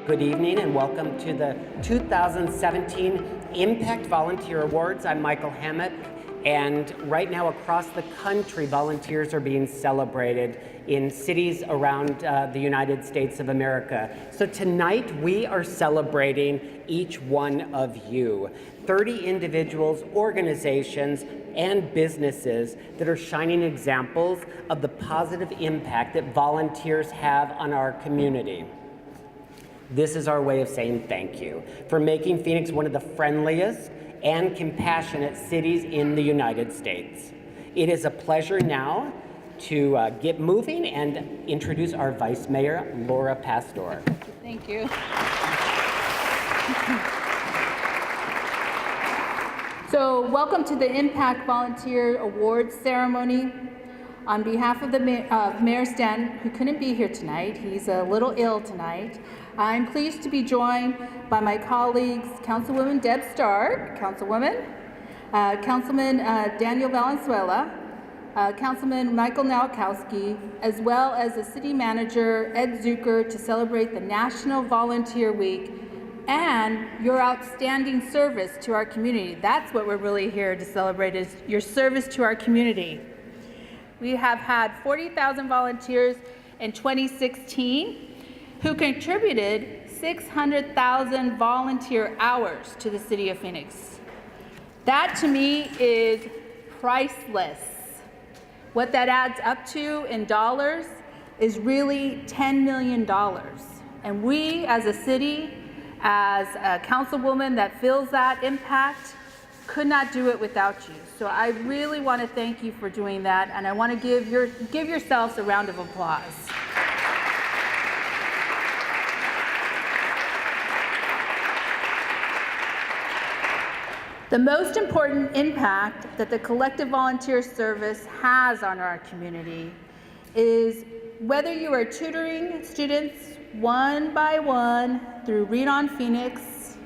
Good evening and welcome to the 2017 Impact Volunteer Awards. I'm Michael Hammett, and right now across the country, volunteers are being celebrated in cities around the United States of America. So tonight we are celebrating each one of you. 30 individuals, organizations, and businesses that are shining examples of the positive impact that volunteers have on our community. This is our way of saying thank you for making Phoenix one of the friendliest and compassionate cities in the United States. It is a pleasure now to get moving and introduce our Vice Mayor, Laura Pastor. Thank you. So welcome to the Impact Volunteer Awards ceremony. On behalf of the Mayor Stanton, who couldn't be here tonight, he's a little ill tonight, I'm pleased to be joined by my colleagues, Councilwoman Deb Stark, Councilman Daniel Valenzuela, Councilman Michael Nowakowski, as well as the City Manager, Ed Zucker, to celebrate the National Volunteer Week and your outstanding service to our community. That's what we're really here to celebrate, is your service to our community. We have had 40,000 volunteers in 2016 who contributed 600,000 volunteer hours to the City of Phoenix. That to me is priceless. What that adds up to in dollars is really $10 million. And we as a city, as a councilwoman that feels that impact, could not do it without you. So I really want to thank you for doing that, and I want to give yourselves a round of applause. The most important impact that the collective volunteer service has on our community is whether you are tutoring students one by one through Read on Phoenix,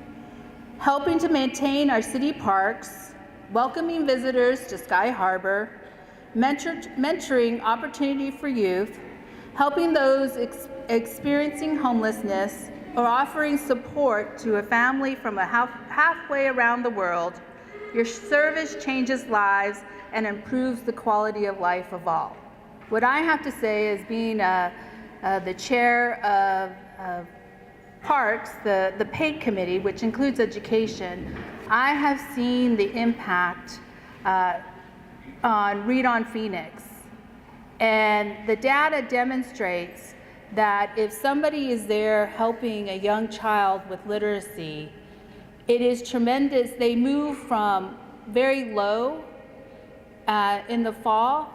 helping to maintain our city parks, welcoming visitors to Sky Harbor, mentoring opportunity for youth, helping those experiencing homelessness, or offering support to a family from halfway around the world, your service changes lives and improves the quality of life of all. What I have to say is, being the chair of Parks, the PAID committee, which includes education, I have seen the impact on Read on Phoenix. And the data demonstrates that if somebody is there helping a young child with literacy, it is tremendous. They move from very low in the fall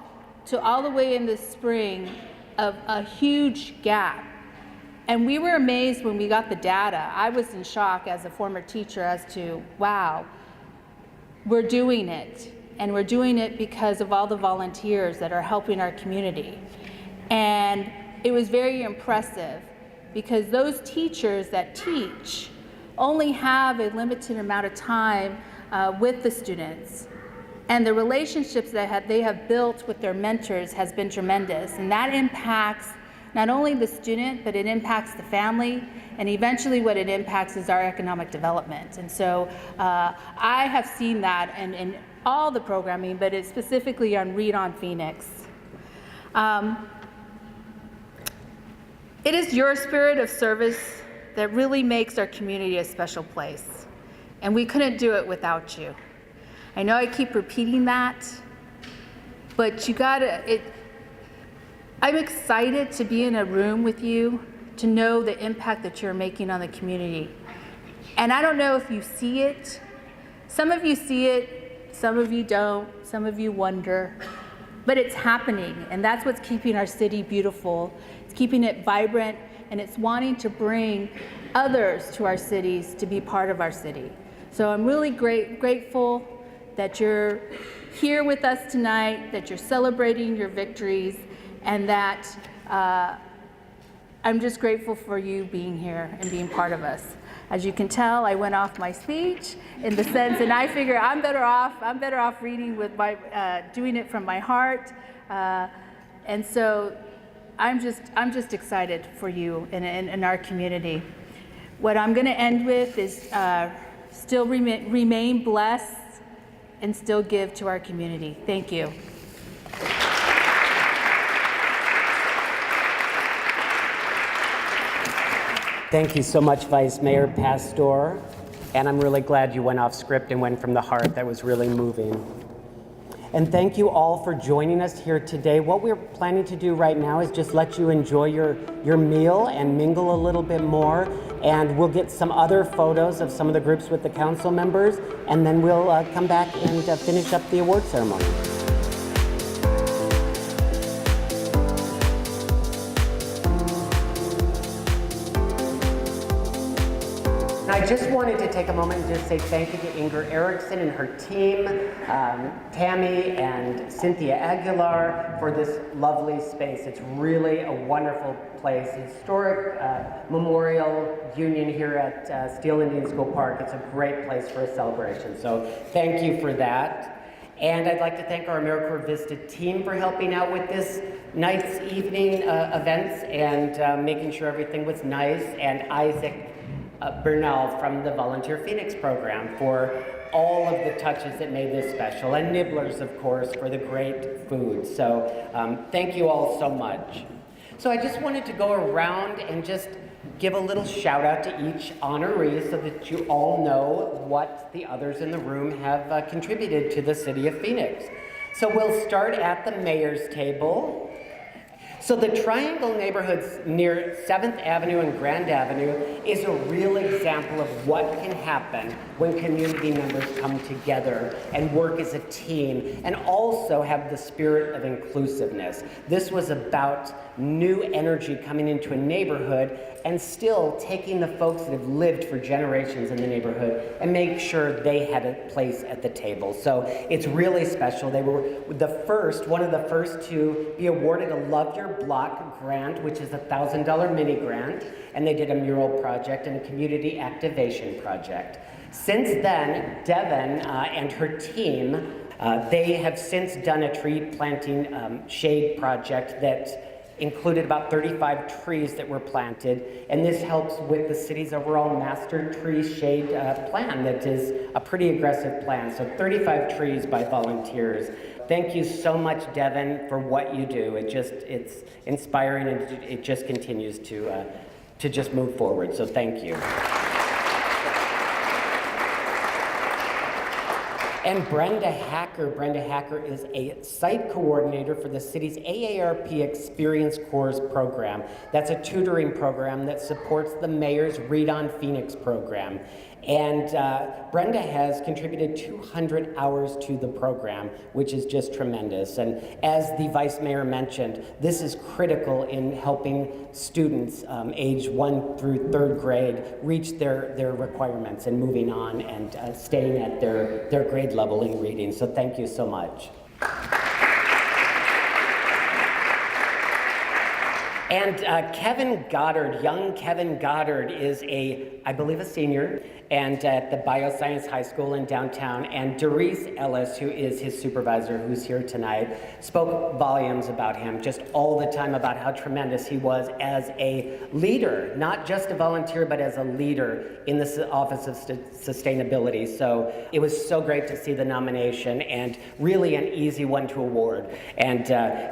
to all the way in the spring of a huge gap. And we were amazed when we got the data. I was in shock as a former teacher as to, wow, we're doing it. And we're doing it because of all the volunteers that are helping our community. And it was very impressive because those teachers that teach only have a limited amount of time with the students. And the relationships that they have built with their mentors has been tremendous. And that impacts not only the student, but it impacts the family, and eventually what it impacts is our economic development. And so I have seen that in all the programming, but it's specifically on Read on Phoenix. It is your spirit of service that really makes our community a special place, and we couldn't do it without you. I know I keep repeating that, but I'm excited to be in a room with you, to know the impact that you're making on the community. And I don't know if you see it. Some of you see it, some of you don't, some of you wonder, but it's happening, and that's what's keeping our city beautiful. It's keeping it vibrant, and it's wanting to bring others to our cities to be part of our city. So I'm really grateful that you're here with us tonight, that you're celebrating your victories, and that I'm just grateful for you being here and being part of us. As you can tell, I went off my speech in the sense, and I figure I'm better off reading with doing it from my heart. And so I'm just excited for you in our community. What I'm going to end with is still remain blessed and still give to our community. Thank you. Thank you so much, Vice Mayor Pastor. And I'm really glad you went off script and went from the heart. That was really moving. And thank you all for joining us here today. What we're planning to do right now is just let you enjoy your meal and mingle a little bit more. And we'll get some other photos of some of the groups with the council members, and then we'll come back and finish up the award ceremony. I just wanted to take a moment and just say thank you to Inger Erickson and her team, Tammy and Cynthia Aguilar, for this lovely space. It's really a wonderful place. Historic Memorial Union here at Steel Indian School Park. It's a great place for a celebration. So thank you for that. And I'd like to thank our AmeriCorps Vista team for helping out with this night's evening events and making sure everything was nice, and Isaac Bernal from the Volunteer Phoenix program for all of the touches that made this special, and Nibblers, of course, for the great food. So thank you all so much. So I just wanted to go around and just give a little shout out to each honoree so that you all know what the others in the room have contributed to the city of Phoenix. So we'll start at the mayor's table. So the Triangle neighborhoods near 7th Avenue and Grand Avenue is a real example of what can happen when community members come together and work as a team and also have the spirit of inclusiveness. This was about new energy coming into a neighborhood and still taking the folks that have lived for generations in the neighborhood and make sure they had a place at the table. So it's really special. They were one of the first to be awarded a Love Your Block grant, which is a $1,000 mini grant, and they did a mural project and a community activation project. Since then, Devin and her team, they have since done a tree planting shade project that included about 35 trees that were planted, and this helps with the city's overall master tree shade plan that is a pretty aggressive plan. So 35 trees by volunteers. Thank you so much, Devin, for what you do. It's inspiring, and it just continues to just move forward. So thank you. And Brenda Hacker is a site coordinator for the city's AARP Experience Course program. That's a tutoring program that supports the mayor's Read on Phoenix program. And Brenda has contributed 200 hours to the program, which is just tremendous. And as the Vice Mayor mentioned, this is critical in helping students age 1 through 3rd grade reach their requirements and moving on and staying at their grade level in reading. So thank you so much. And Kevin Goddard, young Kevin Goddard, is I believe a senior, and at the Bioscience High School in downtown. And Doris Ellis, who is his supervisor, who's here tonight, spoke volumes about him, just all the time about how tremendous he was as a leader, not just a volunteer, but as a leader in the Office of Sustainability. So it was so great to see the nomination, and really an easy one to award. And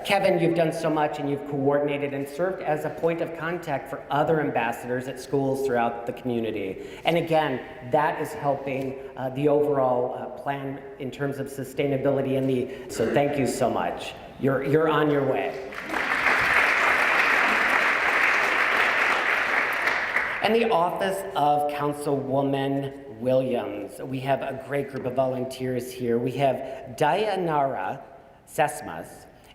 Kevin, you've done so much, and you've coordinated and served as a point of contact for other ambassadors at schools throughout the community. And again, that is helping the overall plan in terms of sustainability so thank you so much. You're on your way. And the Office of Councilwoman Williams. We have a great group of volunteers here. We have Dayanara Sesmas.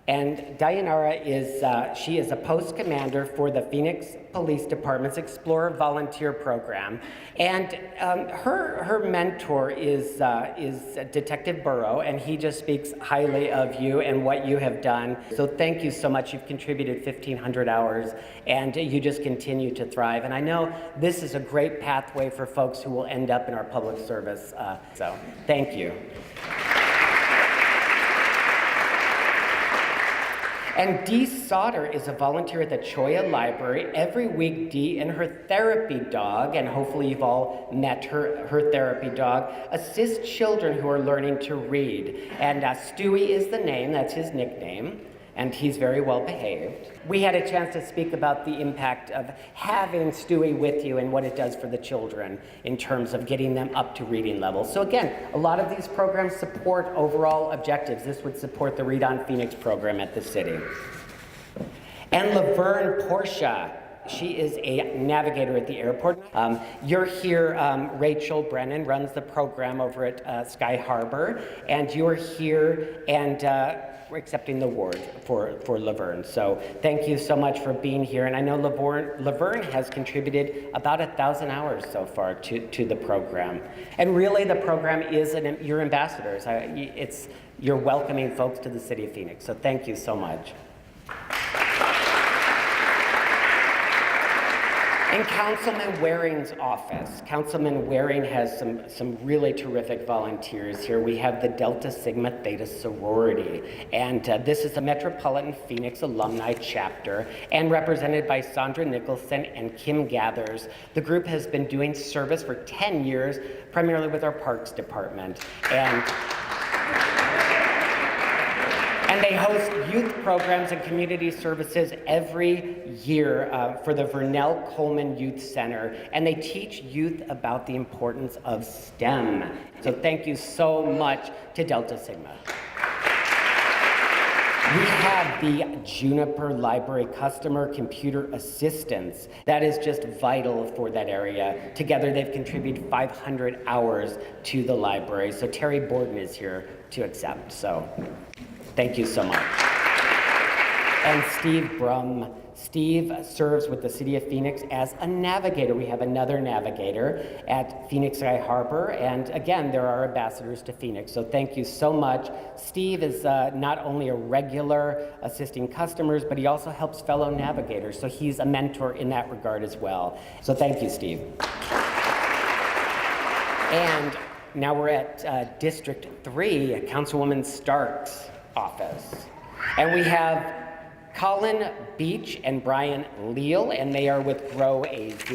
And Dayanara she is a post commander for the Phoenix Police Department's Explorer Volunteer Program. And her mentor is Detective Burrow, and he just speaks highly of you and what you have done. So thank you so much. You've contributed 1,500 hours, and you just continue to thrive. And I know this is a great pathway for folks who will end up in our public service. So thank you. And Dee Sauter is a volunteer at the Choya Library. Every week, Dee and her therapy dog, and hopefully you've all met her therapy dog, assist children who are learning to read. And Stewie is the name, that's his nickname, and he's very well behaved. We had a chance to speak about the impact of having Stewie with you and what it does for the children in terms of getting them up to reading levels. So again, a lot of these programs support overall objectives. This would support the Read on Phoenix program at the city. And Laverne Portia, she is a navigator at the airport. You're here, Rachel Brennan runs the program over at Sky Harbor, and you're here and we're accepting the award for Laverne. So thank you so much for being here. And I know Laverne has contributed about 1,000 hours so far to the program. And really the program is your ambassadors. You're welcoming folks to the city of Phoenix. So thank you so much. In Councilman Waring's office, Councilman Waring has some really terrific volunteers here. We have the Delta Sigma Theta sorority, and this is a Metropolitan Phoenix alumni chapter, and represented by Sandra Nicholson and Kim Gathers. The group has been doing service for 10 years, primarily with our Parks Department. And they host youth programs and community services every year for the Vernell Coleman Youth Center, and they teach youth about the importance of STEM. So thank you so much to Delta Sigma. We have the Juniper Library Customer Computer Assistants. That is just vital for that area. Together they've contributed 500 hours to the library. So Terry Borden is here to accept. So thank you so much. And Steve Brum. Steve serves with the City of Phoenix as a navigator. We have another navigator at Phoenix Sky Harbor, and again, there are ambassadors to Phoenix, so thank you so much. Steve is not only a regular assisting customers, but he also helps fellow navigators, so he's a mentor in that regard as well. So thank you, Steve. And now we're at District 3, at Councilwoman Stark's office. And we have Colin Beach and Brian Leal, and they are with Grow AZ.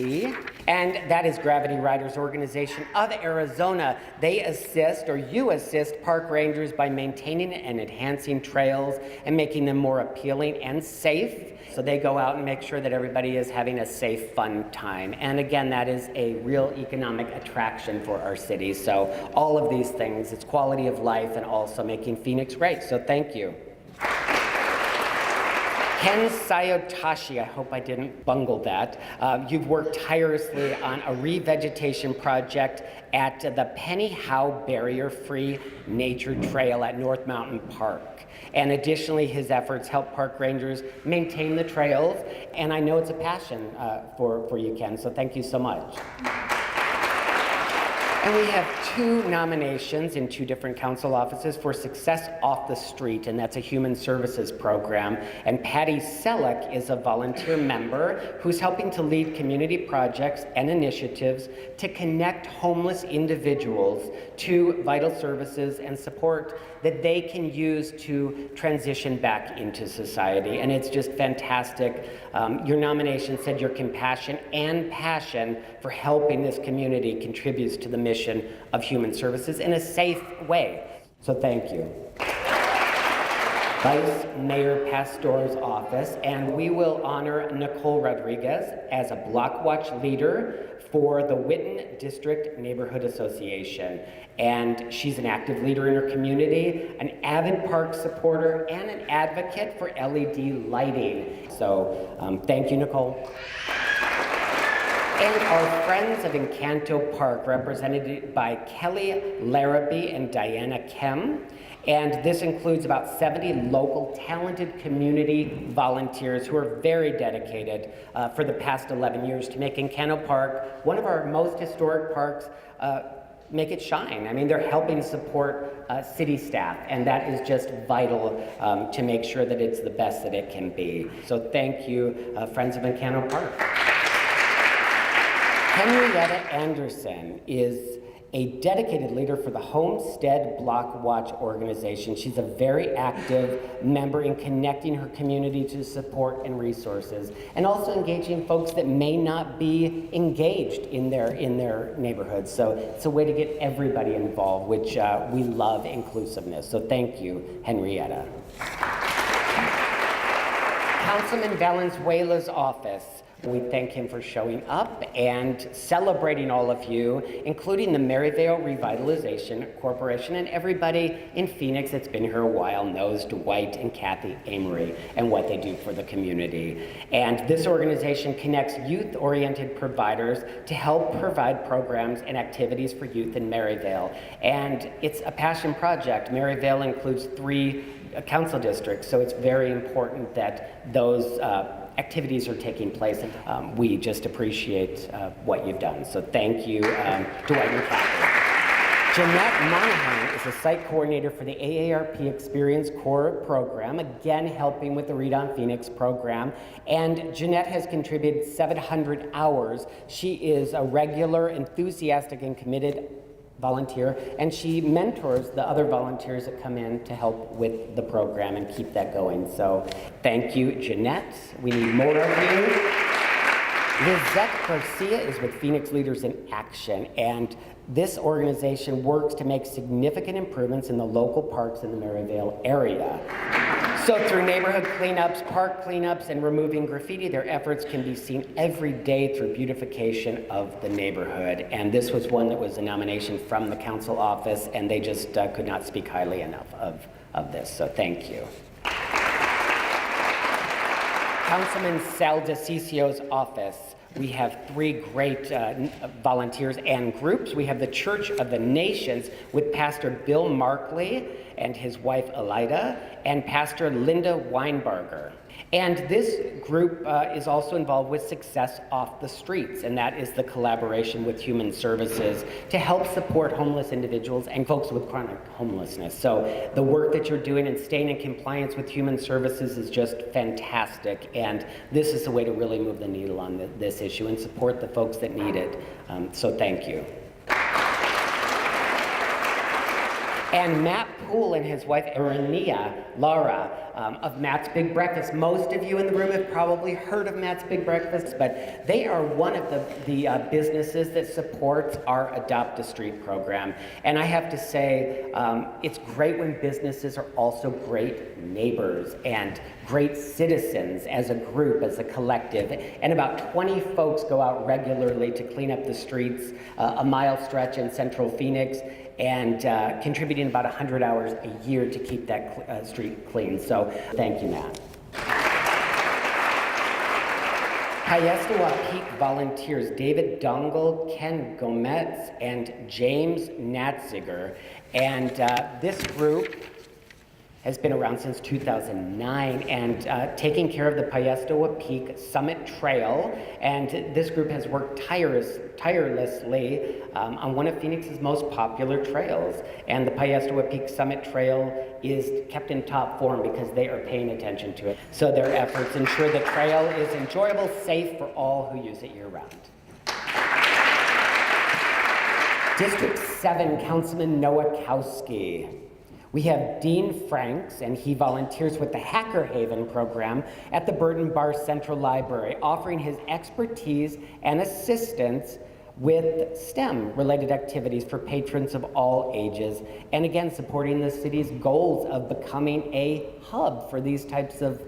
And that is Gravity Riders Organization of Arizona. They assist, or you assist, park rangers by maintaining and enhancing trails and making them more appealing and safe. So they go out and make sure that everybody is having a safe, fun time. And again, that is a real economic attraction for our city. So all of these things, it's quality of life and also making Phoenix great. So thank you. Ken Sayotashi, I hope I didn't bungle that. You've worked tirelessly on a revegetation project at the Penny Howe barrier-free nature trail at North Mountain Park. And additionally, his efforts help park rangers maintain the trails. And I know it's a passion for you, Ken, so thank you so much. And we have 2 nominations in 2 different council offices for Success Off the Street, and that's a human services program. And Patty Selleck is a volunteer member who's helping to lead community projects and initiatives to connect homeless individuals to vital services and support that they can use to transition back into society. And it's just fantastic. Your nomination said your compassion and passion for helping this community contributes to the mission of human services in a safe way. So thank you. Vice Mayor Pastor's office, and we will honor Nicole Rodriguez as a Block Watch leader for the Whitten District Neighborhood Association. And she's an active leader in her community, an avid park supporter, and an advocate for LED lighting. So thank you, Nicole. And our friends of Encanto Park, represented by Kelly Larrabee and Diana Kem. And this includes about 70 local talented community volunteers who are very dedicated for the past 11 years to make Encanto Park one of our most historic parks, make it shine. I mean, they're helping support city staff, and that is just vital to make sure that it's the best that it can be. So thank you, Friends of Encanto Park. Henrietta Anderson is a dedicated leader for the Homestead Block Watch organization. She's a very active member in connecting her community to support and resources, and also engaging folks that may not be engaged in their neighborhoods. So it's a way to get everybody involved, which we love inclusiveness. So thank you, Henrietta. Councilman Valenzuela's office. We thank him for showing up and celebrating all of you, including the Maryvale Revitalization Corporation, and everybody in Phoenix that's been here a while knows Dwight and Kathy Amory and what they do for the community. And this organization connects youth-oriented providers to help provide programs and activities for youth in Maryvale. And it's a passion project. Maryvale includes 3 council districts, so it's very important that those activities are taking place, and we just appreciate what you've done. So thank you, Dwight and Kathy. Jeanette Monahan is a site coordinator for the AARP Experience Core program, again helping with the Read on Phoenix program. And Jeanette has contributed 700 hours. She is a regular, enthusiastic, and committed volunteer, and she mentors the other volunteers that come in to help with the program and keep that going. So thank you, Jeanette. We need more of you. Lizette Garcia is with Phoenix Leaders in Action, and this organization works to make significant improvements in the local parks in the Maryvale area. So through neighborhood cleanups, park cleanups, and removing graffiti, their efforts can be seen every day through beautification of the neighborhood. And this was one that was a nomination from the council office, and they just could not speak highly enough of this. So thank you. Councilman Sal DeCicio's office. We have 3 great volunteers and groups. We have the Church of the Nations with Pastor Bill Markley and his wife Elida, and Pastor Linda Weinbarger. And this group is also involved with Success Off the Streets, and that is the collaboration with Human Services to help support homeless individuals and folks with chronic homelessness. So the work that you're doing and staying in compliance with Human Services is just fantastic, and this is the way to really move the needle on this issue and support the folks that need it. So thank you. And Matt Poole and his wife, Laura, of Matt's Big Breakfast. Most of you in the room have probably heard of Matt's Big Breakfast, but they are one of the businesses that supports our Adopt a Street program. And I have to say, it's great when businesses are also great neighbors and great citizens as a group, as a collective. And about 20 folks go out regularly to clean up the streets, a mile stretch in central Phoenix, and contributing about 100 hours a year to keep that street clean. So thank you, Matt. Paiestawa Peak volunteers David Dongle, Ken Gomez, and James Natziger. And this group has been around since 2009 and taking care of the Paiestawa Peak Summit Trail. And this group has worked tirelessly on one of Phoenix's most popular trails. And the Paiestawa Peak Summit Trail is kept in top form because they are paying attention to it. So their efforts ensure the trail is enjoyable, safe for all who use it year-round. District 7, Councilman Nowakowski. We have Dean Franks, and he volunteers with the Hacker Haven program at the Burton Bar Central Library, offering his expertise and assistance with STEM-related activities for patrons of all ages, and again, supporting the city's goals of becoming a hub for these types of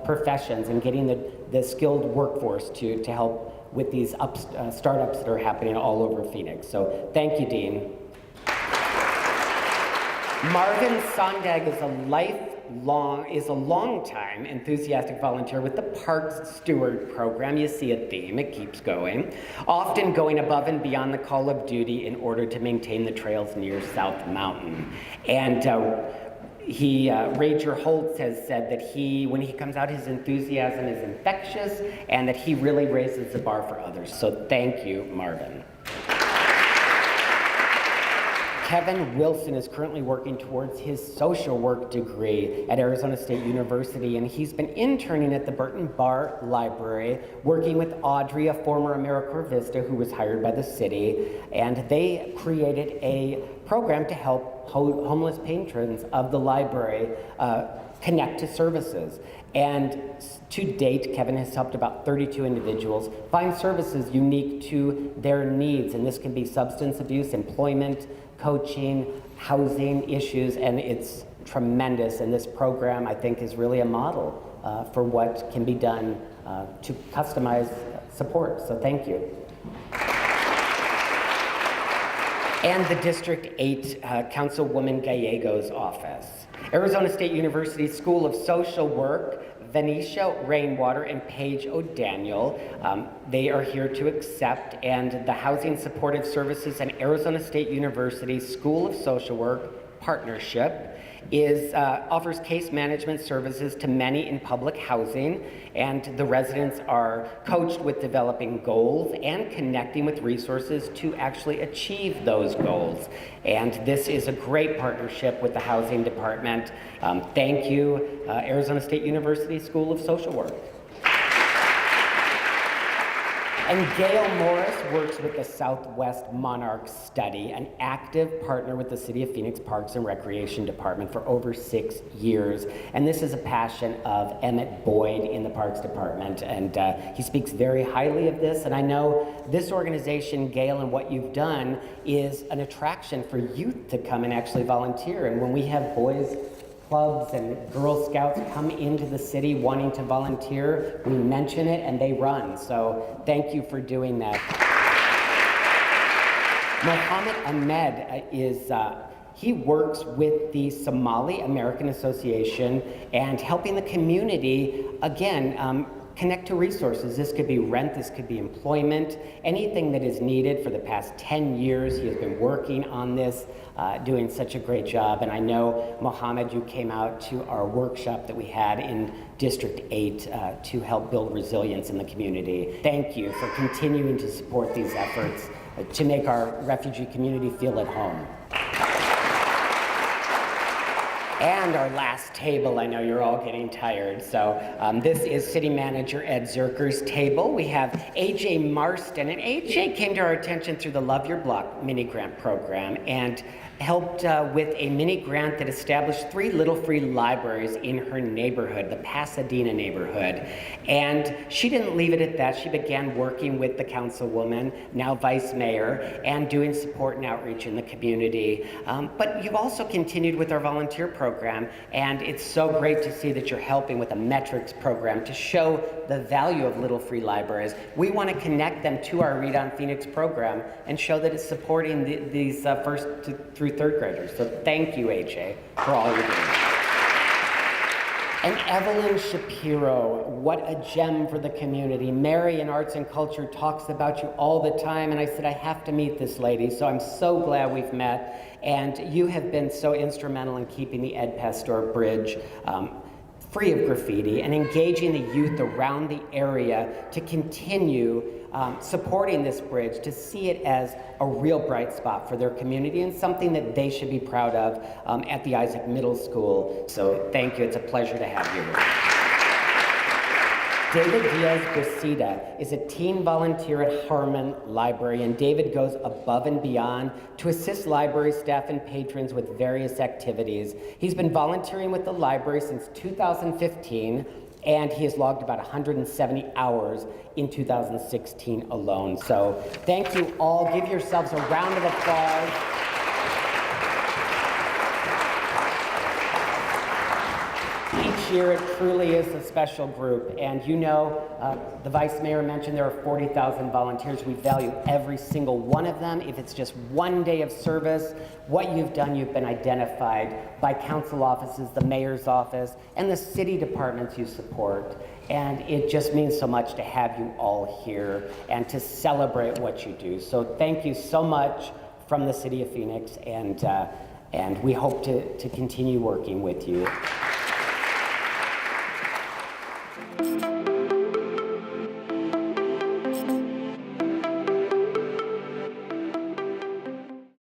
professions and getting the skilled workforce to help with these startups that are happening all over Phoenix. So thank you, Dean. Marvin Sondag is a long-time enthusiastic volunteer with the Parks Steward program. You see a theme, it keeps going. Often going above and beyond the call of duty in order to maintain the trails near South Mountain. And Rager Holtz has said that when he comes out, his enthusiasm is infectious and that he really raises the bar for others. So thank you, Marvin. Kevin Wilson is currently working towards his social work degree at Arizona State University, and he's been interning at the Burton Barr Library, working with Audrey, a former AmeriCorps Vista who was hired by the city, and they created a program to help homeless patrons of the library connect to services. And to date, Kevin has helped about 32 individuals find services unique to their needs, and this can be substance abuse, employment, coaching, housing issues, and it's tremendous. And this program, I think, is really a model for what can be done to customize support. So thank you. And the District 8 Councilwoman Gallego's office. Arizona State University School of Social Work, Venetia Rainwater and Paige O'Daniel. They are here to accept, and the Housing Supportive Services and Arizona State University School of Social Work partnership offers case management services to many in public housing, and the residents are coached with developing goals and connecting with resources to actually achieve those goals. And this is a great partnership with the Housing Department. Thank you, Arizona State University School of Social Work. And Gail Morris works with the Southwest Monarch Study, an active partner with the City of Phoenix Parks and Recreation Department for over 6 years. And this is a passion of Emmett Boyd in the Parks Department. And he speaks very highly of this. And I know this organization, Gail, and what you've done is an attraction for youth to come and actually volunteer. And when we have boys clubs and Girl Scouts come into the city wanting to volunteer, we mention it and they run. So thank you for doing that. Mohammed Ahmed he works with the Somali American Association and helping the community, again, connect to resources. This could be rent, this could be employment, anything that is needed. For the past 10 years, he has been working on this, doing such a great job. And I know, Mohammed, you came out to our workshop that we had in District 8 to help build resilience in the community. Thank you for continuing to support these efforts to make our refugee community feel at home. And our last table, I know you're all getting tired, so this is City Manager Ed Zerker's table. We have AJ Marston, and AJ came to our attention through the Love Your Block mini grant program and helped with a mini grant that established 3 Little Free libraries in her neighborhood, the Pasadena neighborhood. And she didn't leave it at that. She began working with the councilwoman, now vice mayor, and doing support and outreach in the community. But you've also continued with our volunteer program, and it's so great to see that you're helping with a metrics program to show the value of Little Free libraries. We want to connect them to our Read on Phoenix program and show that it's supporting these first through third graders. So thank you, AJ, for all you're doing. And Evelyn Shapiro, what a gem for the community. Mary in Arts and Culture talks about you all the time, and I said, I have to meet this lady, so I'm so glad we've met. And you have been so instrumental in keeping the Ed Pastor Bridge free of graffiti and engaging the youth around the area to continue supporting this bridge, to see it as a real bright spot for their community and something that they should be proud of at the Isaac Middle School. So thank you, it's a pleasure to have you here. David Diaz-Bracida is a teen volunteer at Harmon Library, and David goes above and beyond to assist library staff and patrons with various activities. He's been volunteering with the library since 2015, and he has logged about 170 hours in 2016 alone. So thank you all. Give yourselves a round of applause. Each year it truly is a special group, and you know, the Vice Mayor mentioned there are 40,000 volunteers. We value every single one of them. If it's just one day of service, what you've done, you've been identified by council offices, the mayor's office, and the city departments you support. And it just means so much to have you all here and to celebrate what you do. So thank you so much from the City of Phoenix, and we hope to continue working with you.